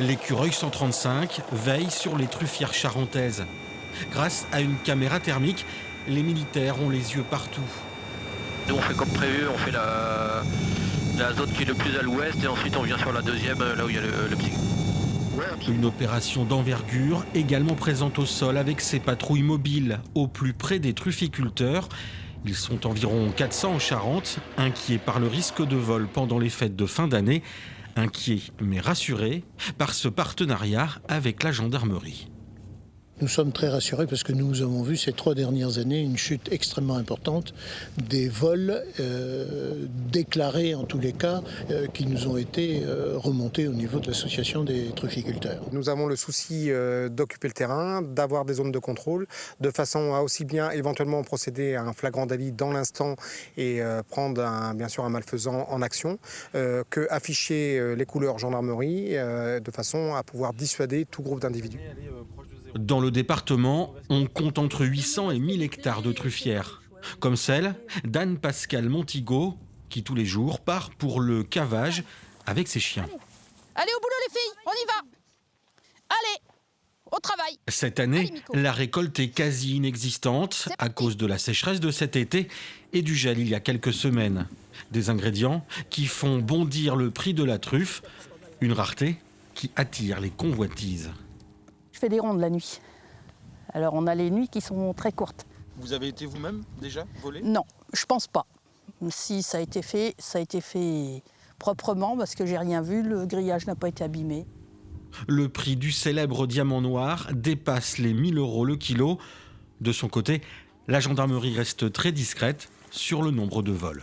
L'écureuil 135 veille sur les truffières charentaises. Grâce à une caméra thermique, les militaires ont les yeux partout. Nous on fait comme prévu, on fait la zone qui est le plus à l'ouest et ensuite on vient sur la deuxième, là où il y a le petit. Une opération d'envergure également présente au sol avec ses patrouilles mobiles au plus près des trufficulteurs. Ils sont environ 400 en Charente, inquiets par le risque de vol pendant les fêtes de fin d'année. Inquiets mais rassurés par ce partenariat avec la gendarmerie. Nous sommes très rassurés parce que nous avons vu ces 3 dernières années une chute extrêmement importante des vols déclarés en tous les cas qui nous ont été remontés au niveau de l'association des trufficulteurs. Nous avons le souci d'occuper le terrain, d'avoir des zones de contrôle, de façon à aussi bien éventuellement procéder à un flagrant délit dans l'instant et prendre bien sûr un malfaisant en action, que afficher les couleurs gendarmerie de façon à pouvoir dissuader tout groupe d'individus. Dans le département, on compte entre 800 et 1000 hectares de truffières, comme celle d'Anne-Pascale Montigo, qui tous les jours part pour le cavage avec ses chiens. Allez au boulot les filles, on y va. Allez, au travail. Cette année, la récolte est quasi inexistante à cause de la sécheresse de cet été et du gel il y a quelques semaines. Des ingrédients qui font bondir le prix de la truffe, une rareté qui attire les convoitises. Je fais des rondes la nuit. Alors on a les nuits qui sont très courtes. Vous avez été vous-même déjà volé ? Non, je pense pas. Si ça a été fait proprement parce que j'ai rien vu, le grillage n'a pas été abîmé. Le prix du célèbre diamant noir dépasse les 1 000 € le kilo. De son côté, la gendarmerie reste très discrète sur le nombre de vols.